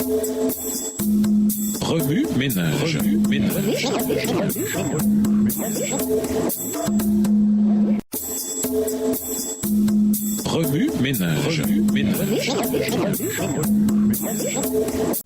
Remue ménage. Remue ménage.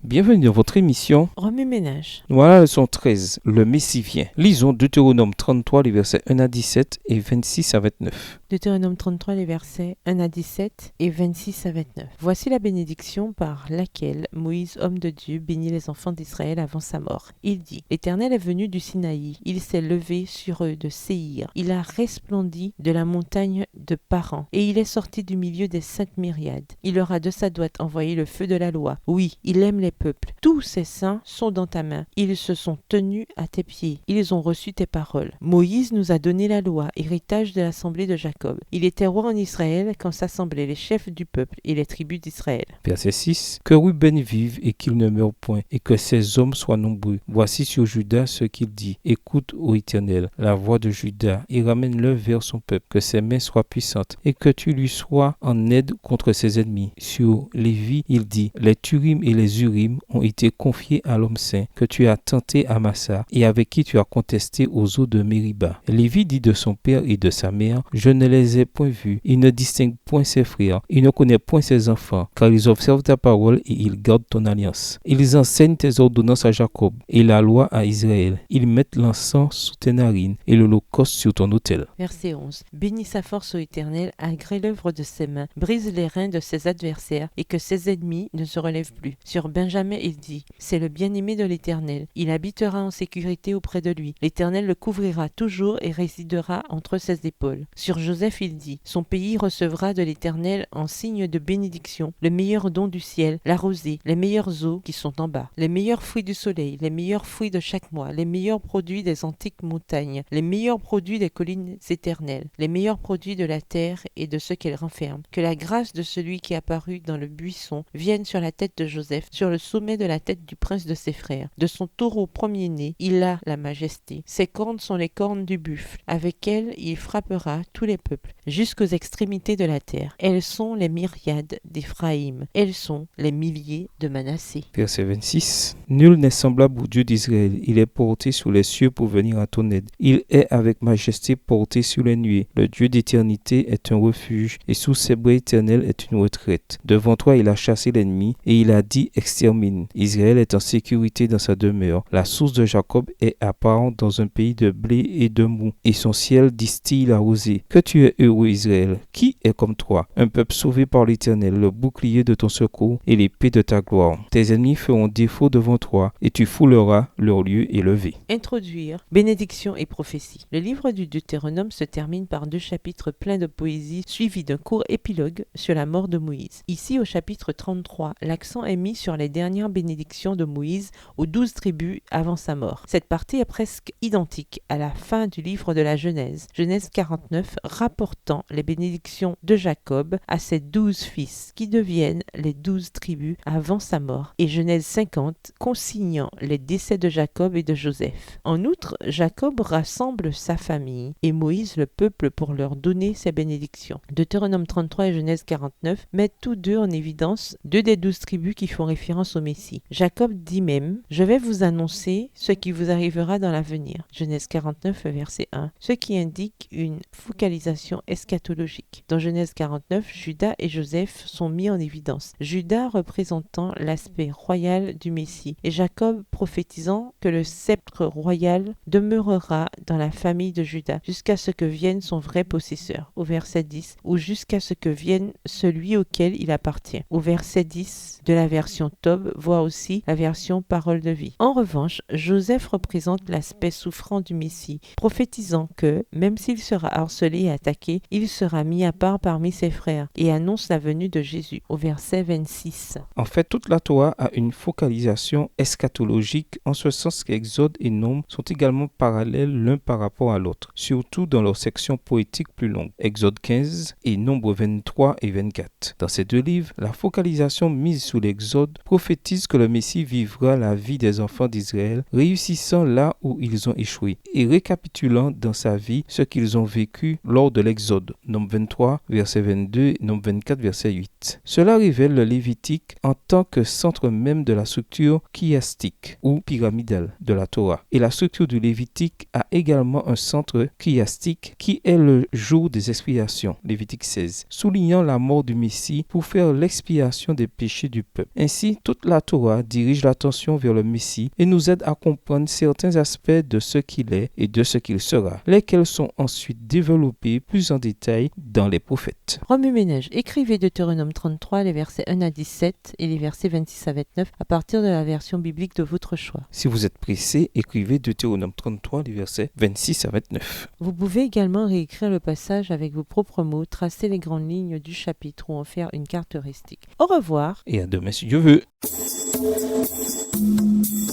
Bienvenue dans votre émission Remue ménage. Voilà leçon 13, le Messie vient. Lisons Deutéronome 33, les versets 1 à 17 et 26 à 29. Deutéronome 33, les versets 1 à 17 et 26 à 29. Voici la bénédiction par laquelle Moïse, homme de Dieu, bénit les enfants d'Israël avant sa mort. Il dit, l'Éternel est venu du Sinaï, il s'est levé sur eux de Séhir, il a resplendi de la montagne de Paran, et il est sorti du milieu des 5 myriades. Il leur a de sa droite envoyé le feu de la loi. Oui, il aime les peuples. Tous ses saints sont dans ta main. Ils se sont tenus à tes pieds. Ils ont reçu tes paroles. Moïse nous a donné la loi, héritage de l'assemblée de Jacob. Il était roi en Israël quand s'assemblaient les chefs du peuple et les tribus d'Israël. Verset 6. Que Ruben vive et qu'il ne meure point, et que ses hommes soient nombreux. Voici sur Juda ce qu'il dit. Écoute, ô Éternel, la voix de Juda, et ramène-le vers son peuple, que ses mains soient puissantes, et que tu lui sois en aide contre ses ennemis. Sur Lévi, il dit, les Turim et les Urim ont été confiés à l'homme saint, que tu as tenté à Massa, et avec qui tu as contesté aux eaux de Mériba. Lévi dit de son père et de sa mère, je ne les ai point vus, il ne distingue point ses frères, il ne connaît point ses enfants, car ils observent ta parole et ils gardent ton alliance. Ils enseignent tes ordonnances à Jacob, et la loi à Israël. Ils mettent l'encens sous tes narines, et l'holocauste sur ton autel. Verset 11. Bénis sa force, ô Éternel, agrée l'œuvre de ses mains, brise les reins de ses adversaires, et que ses ennemis ne se relèvent plus. Sur Benjamin, il dit, c'est le bien-aimé de l'Éternel. Il habitera en sécurité auprès de lui. L'Éternel le couvrira toujours et résidera entre ses épaules. Sur Joseph, il dit, son pays recevra de l'Éternel en signe de bénédiction le meilleur don du ciel, la rosée, les meilleures eaux qui sont en bas, les meilleurs fruits du soleil, les meilleurs fruits de chaque mois, les meilleurs produits des antiques montagnes, les meilleurs produits des collines éternelles, les meilleurs produits de la terre et de ce qu'elle renferme. Que la grâce de celui qui apparut dans le buisson vienne sur la tête de Joseph, sur le sommet de la tête du prince de ses frères. De son taureau premier-né, il a la majesté. Ses cornes sont les cornes du buffle. Avec elles, il frappera tous les peuples, jusqu'aux extrémités de la terre. Elles sont les myriades d'Éphraïm. Elles sont les milliers de Manassé. Verset 26. Nul n'est semblable au Dieu d'Israël. Il est porté sur les cieux pour venir à ton aide. Il est avec majesté porté sur les nuées. Le Dieu d'éternité est un refuge, et sous ses bras éternels est une retraite. Devant toi, il a chassé l'ennemi, et il a dit extermine. Israël est en sécurité dans sa demeure. La source de Jacob est apparente dans un pays de blé et de mou, et son ciel distille la rosée. Que tu es heureux, Israël. Qui est comme toi? Un peuple sauvé par l'Éternel, le bouclier de ton secours et l'épée de ta gloire. Tes ennemis feront défaut devant toi, et tu fouleras leur lieu élevé. Introduire, bénédiction et prophétie. Le livre du Deutéronome se termine par 2 chapitres pleins de poésie, suivis d'un court épilogue sur la mort de Moïse. Ici, au chapitre 33, l'accent est mis sur les dernières bénédictions de Moïse aux 12 tribus avant sa mort. Cette partie est presque identique à la fin du livre de la Genèse, Genèse 49, rapportant les bénédictions de Jacob à ses 12 fils, qui deviennent les 12 tribus avant sa mort, et Genèse 50, consignant les décès de Jacob et de Joseph. En outre, Jacob rassemble sa famille et Moïse le peuple pour leur donner ses bénédictions. Deutéronome 33 et Genèse 49 mettent tous deux en évidence 2 des 12 tribus qui font référence au Messie. Jacob dit même, je vais vous annoncer ce qui vous arrivera dans l'avenir. Genèse 49, verset 1, ce qui indique une focalisation eschatologique. Dans Genèse 49, Juda et Joseph sont mis en évidence. Juda représentant l'aspect royal du Messie et Jacob prophétisant que le sceptre royal demeurera dans la famille de Juda jusqu'à ce que vienne son vrai possesseur, au verset 10, ou jusqu'à ce que vienne celui auquel il appartient. Au verset 10 de la version Tob, voit aussi la version Parole de vie. En revanche, Joseph représente l'aspect souffrant du Messie, prophétisant que, même s'il sera harcelé et attaqué, il sera mis à part parmi ses frères et annonce la venue de Jésus, au verset 26. En fait, toute la Torah a une focalisation eschatologique logique en ce sens qu'Exode et Nombre sont également parallèles l'un par rapport à l'autre, surtout dans leur section poétique plus longue, Exode 15 et Nombre 23 et 24. Dans ces deux livres, la focalisation mise sur l'Exode prophétise que le Messie vivra la vie des enfants d'Israël, réussissant là où ils ont échoué et récapitulant dans sa vie ce qu'ils ont vécu lors de l'Exode, Nombre 23, verset 22 et Nombre 24, verset 8. Cela révèle le Lévitique en tant que centre même de la structure chiastique ou pyramidale de la Torah. Et la structure du Lévitique a également un centre chiastique qui est le jour des expiations, Lévitique 16, soulignant la mort du Messie pour faire l'expiation des péchés du peuple. Ainsi, toute la Torah dirige l'attention vers le Messie et nous aide à comprendre certains aspects de ce qu'il est et de ce qu'il sera, lesquels sont ensuite développés plus en détail dans les prophètes. Remue-ménage, écrivez Deutéronome 33, les versets 1 à 17 et les versets 26 à 29 à partir de la version biblique de votre choix. Si vous êtes pressé, écrivez Deutéronome 33, les versets 26 à 29. Vous pouvez également réécrire le passage avec vos propres mots, tracer les grandes lignes du chapitre ou en faire une caractéristique. Au revoir. Et à demain si Dieu veut.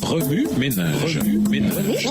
Remue-ménage. Remue-ménage.